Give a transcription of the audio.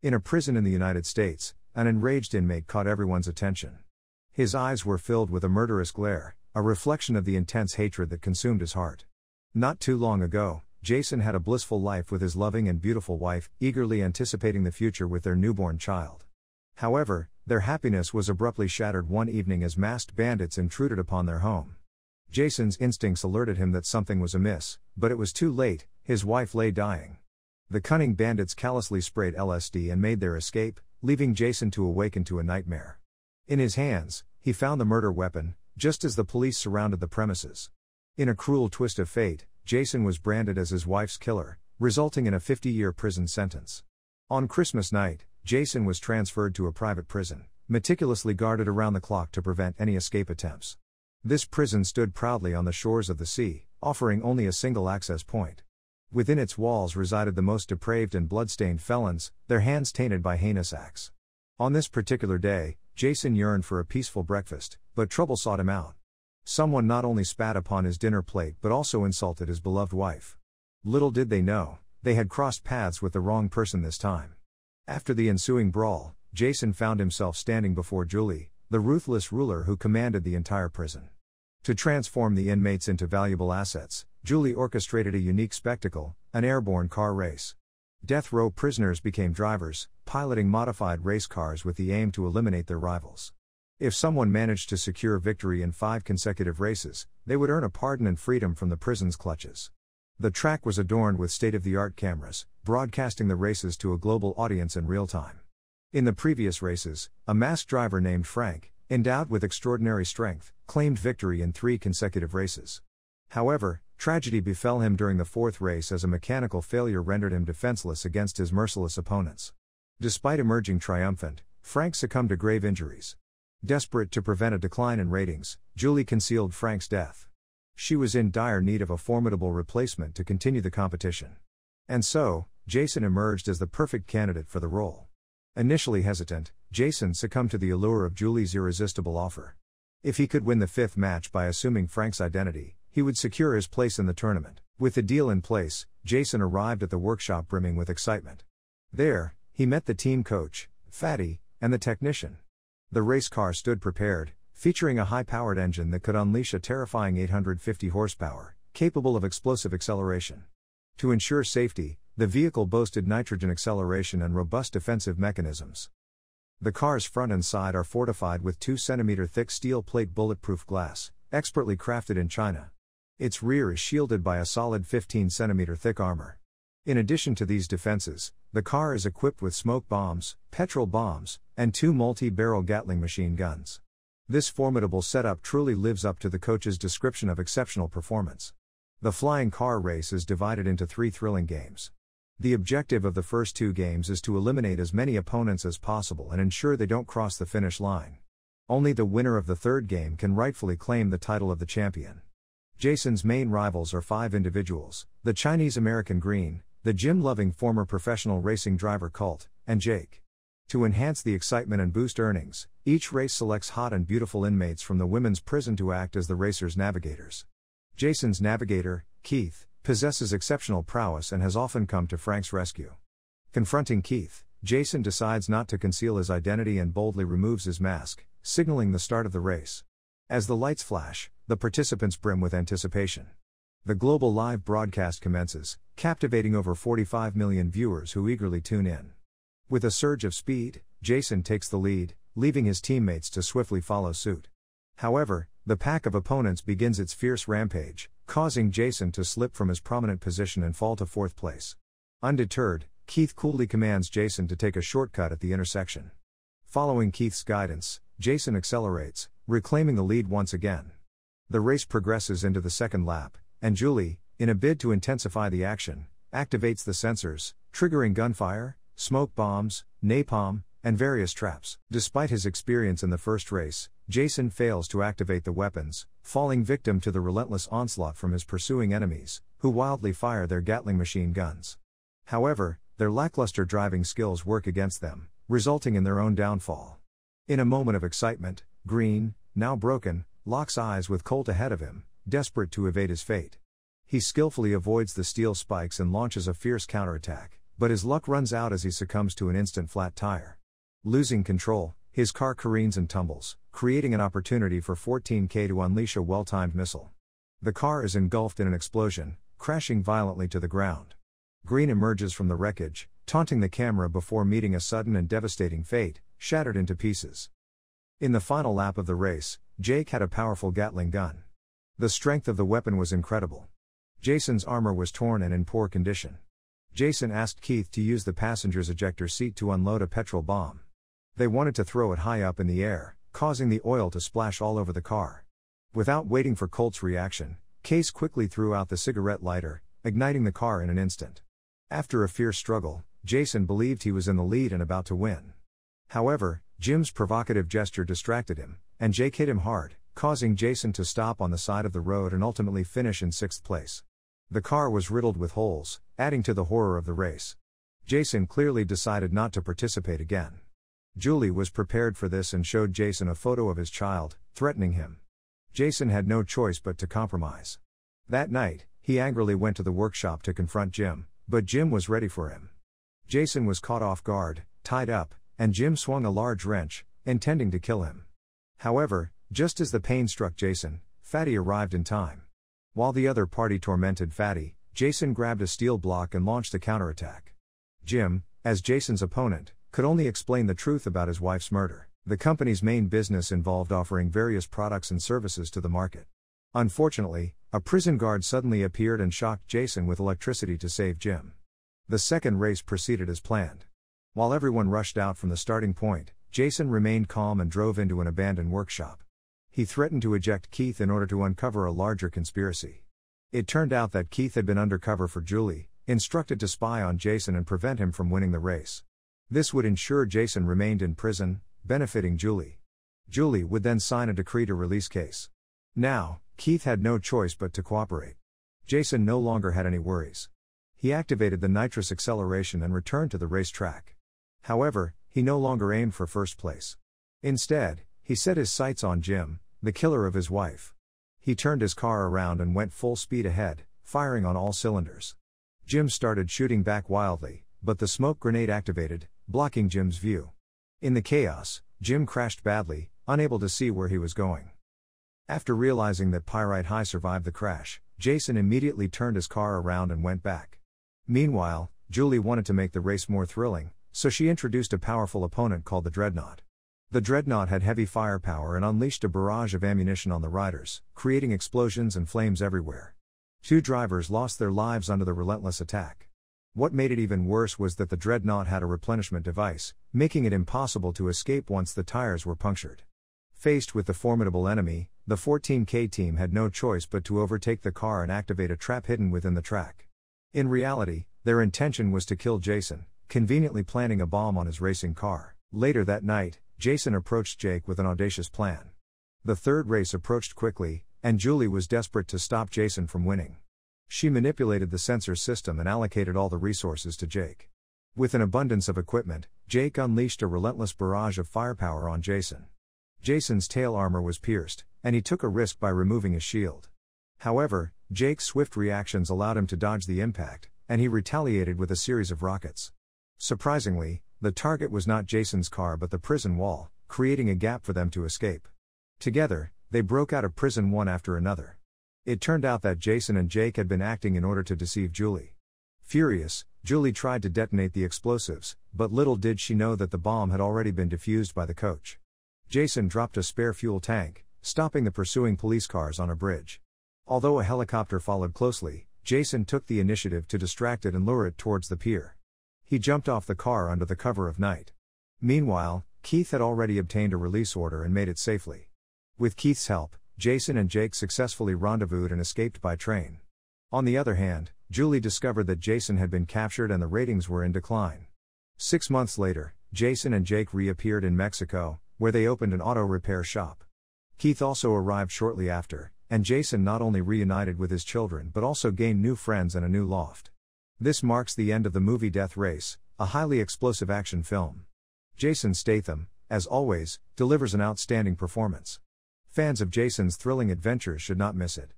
In a prison in the United States, an enraged inmate caught everyone's attention. His eyes were filled with a murderous glare, a reflection of the intense hatred that consumed his heart. Not too long ago, Jason had a blissful life with his loving and beautiful wife, eagerly anticipating the future with their newborn child. However, their happiness was abruptly shattered one evening as masked bandits intruded upon their home. Jason's instincts alerted him that something was amiss, but it was too late. His wife lay dying. The cunning bandits callously sprayed LSD and made their escape, leaving Jason to awaken to a nightmare. In his hands, he found the murder weapon, just as the police surrounded the premises. In a cruel twist of fate, Jason was branded as his wife's killer, resulting in a 50-year prison sentence. On Christmas night, Jason was transferred to a private prison, meticulously guarded around the clock to prevent any escape attempts. This prison stood proudly on the shores of the sea, offering only a single access point. Within its walls resided the most depraved and blood-stained felons, their hands tainted by heinous acts. On this particular day, Jason yearned for a peaceful breakfast, but trouble sought him out. Someone not only spat upon his dinner plate but also insulted his beloved wife. Little did they know, they had crossed paths with the wrong person this time. After the ensuing brawl, Jason found himself standing before Julie, the ruthless ruler who commanded the entire prison. To transform the inmates into valuable assets, Julie orchestrated a unique spectacle, an airborne car race. Death row prisoners became drivers, piloting modified race cars with the aim to eliminate their rivals. If someone managed to secure victory in 5 consecutive races, they would earn a pardon and freedom from the prison's clutches. The track was adorned with state-of-the-art cameras, broadcasting the races to a global audience in real time. In the previous races, a masked driver named Frank, endowed with extraordinary strength, claimed victory in 3 consecutive races. However, tragedy befell him during the 4th race as a mechanical failure rendered him defenseless against his merciless opponents. Despite emerging triumphant, Frank succumbed to grave injuries. Desperate to prevent a decline in ratings, Julie concealed Frank's death. She was in dire need of a formidable replacement to continue the competition. And so, Jason emerged as the perfect candidate for the role. Initially hesitant, Jason succumbed to the allure of Julie's irresistible offer. If he could win the 5th match by assuming Frank's identity, he would secure his place in the tournament. With the deal in place, Jason arrived at the workshop brimming with excitement. There, he met the team coach, Fatty, and the technician. The race car stood prepared, featuring a high-powered engine that could unleash a terrifying 850 horsepower, capable of explosive acceleration. To ensure safety, the vehicle boasted nitrogen acceleration and robust defensive mechanisms. The car's front and side are fortified with 2-centimeter-thick steel plate bulletproof glass, expertly crafted in China. Its rear is shielded by a solid 15-centimeter-thick armor. In addition to these defenses, the car is equipped with smoke bombs, petrol bombs, and 2 multi-barrel Gatling machine guns. This formidable setup truly lives up to the coach's description of exceptional performance. The flying car race is divided into 3 thrilling games. The objective of the first 2 games is to eliminate as many opponents as possible and ensure they don't cross the finish line. Only the winner of the 3rd game can rightfully claim the title of the champion. Jason's main rivals are 5 individuals: the Chinese-American Green, the gym-loving former professional racing driver Colt, and Jake. To enhance the excitement and boost earnings, each race selects hot and beautiful inmates from the women's prison to act as the racers' navigators. Jason's navigator, Keith, possesses exceptional prowess and has often come to Frank's rescue. Confronting Keith, Jason decides not to conceal his identity and boldly removes his mask, signaling the start of the race. As the lights flash, the participants brim with anticipation. The global live broadcast commences, captivating over 45 million viewers who eagerly tune in. With a surge of speed, Jason takes the lead, leaving his teammates to swiftly follow suit. However, the pack of opponents begins its fierce rampage, causing Jason to slip from his prominent position and fall to 4th place. Undeterred, Keith coolly commands Jason to take a shortcut at the intersection. Following Keith's guidance, Jason accelerates, reclaiming the lead once again. The race progresses into the 2nd lap, and Julie, in a bid to intensify the action, activates the sensors, triggering gunfire, smoke bombs, napalm, and various traps. Despite his experience in the first race, Jason fails to activate the weapons, falling victim to the relentless onslaught from his pursuing enemies, who wildly fire their Gatling machine guns. However, their lackluster driving skills work against them, resulting in their own downfall. In a moment of excitement, Green, now broken, locks eyes with Colt ahead of him, desperate to evade his fate. He skillfully avoids the steel spikes and launches a fierce counterattack, But his luck runs out as he succumbs to an instant flat tire. Losing control, his car careens and tumbles, creating an opportunity for 14K to unleash a well-timed missile. The car is engulfed in an explosion, crashing violently to the ground. Green emerges from the wreckage, taunting the camera before meeting a sudden and devastating fate, shattered into pieces. In the final lap of the race, Jake had a powerful Gatling gun. The strength of the weapon was incredible. Jason's armor was torn and in poor condition. Jason asked Keith to use the passenger's ejector seat to unload a petrol bomb. They wanted to throw it high up in the air, causing the oil to splash all over the car. Without waiting for Colt's reaction, Case quickly threw out the cigarette lighter, igniting the car in an instant. After a fierce struggle, Jason believed he was in the lead and about to win. However, Jim's provocative gesture distracted him, and Jake hit him hard, causing Jason to stop on the side of the road and ultimately finish in 6th place. The car was riddled with holes, adding to the horror of the race. Jason clearly decided not to participate again. Julie was prepared for this and showed Jason a photo of his child, threatening him. Jason had no choice but to compromise. That night, he angrily went to the workshop to confront Jim, but Jim was ready for him. Jason was caught off guard, tied up, and Jim swung a large wrench, intending to kill him. However, just as the pain struck Jason, Fatty arrived in time. While the other party tormented Fatty, Jason grabbed a steel block and launched a counterattack. Jim, as Jason's opponent, could only explain the truth about his wife's murder. The company's main business involved offering various products and services to the market. Unfortunately, a prison guard suddenly appeared and shocked Jason with electricity to save Jim. The second race proceeded as planned. While everyone rushed out from the starting point, Jason remained calm and drove into an abandoned workshop. He threatened to eject Keith in order to uncover a larger conspiracy. It turned out that Keith had been undercover for Julie, instructed to spy on Jason and prevent him from winning the race. This would ensure Jason remained in prison, benefiting Julie. Julie would then sign a decree to release Case. Now, Keith had no choice but to cooperate. Jason no longer had any worries. He activated the nitrous acceleration and returned to the racetrack. However, he no longer aimed for first place. Instead, he set his sights on Jim, the killer of his wife. He turned his car around and went full speed ahead, firing on all cylinders. Jim started shooting back wildly, but the smoke grenade activated, blocking Jim's view. In the chaos, Jim crashed badly, unable to see where he was going. After realizing that Pyrite High survived the crash, Jason immediately turned his car around and went back. Meanwhile, Julie wanted to make the race more thrilling, so she introduced a powerful opponent called the Dreadnought. The Dreadnought had heavy firepower and unleashed a barrage of ammunition on the riders, creating explosions and flames everywhere. 2 drivers lost their lives under the relentless attack. What made it even worse was that the Dreadnought had a replenishment device, making it impossible to escape once the tires were punctured. Faced with the formidable enemy, the 14K team had no choice but to overtake the car and activate a trap hidden within the track. In reality, their intention was to kill Jason, conveniently planting a bomb on his racing car. Later that night, Jason approached Jake with an audacious plan. The third race approached quickly, and Julie was desperate to stop Jason from winning. She manipulated the sensor system and allocated all the resources to Jake. With an abundance of equipment, Jake unleashed a relentless barrage of firepower on Jason. Jason's tail armor was pierced, and he took a risk by removing his shield. However, Jake's swift reactions allowed him to dodge the impact, and he retaliated with a series of rockets. Surprisingly, the target was not Jason's car but the prison wall, creating a gap for them to escape. Together, they broke out of prison one after another. It turned out that Jason and Jake had been acting in order to deceive Julie. Furious, Julie tried to detonate the explosives, but little did she know that the bomb had already been defused by the coach. Jason dropped a spare fuel tank, stopping the pursuing police cars on a bridge. Although a helicopter followed closely, Jason took the initiative to distract it and lure it towards the pier. He jumped off the car under the cover of night. Meanwhile, Keith had already obtained a release order and made it safely. With Keith's help, Jason and Jake successfully rendezvoused and escaped by train. On the other hand, Julie discovered that Jason had been captured and the ratings were in decline. 6 months later, Jason and Jake reappeared in Mexico, where they opened an auto repair shop. Keith also arrived shortly after, and Jason not only reunited with his children but also gained new friends and a new loft. This marks the end of the movie Death Race, a highly explosive action film. Jason Statham, as always, delivers an outstanding performance. Fans of Jason's thrilling adventures should not miss it.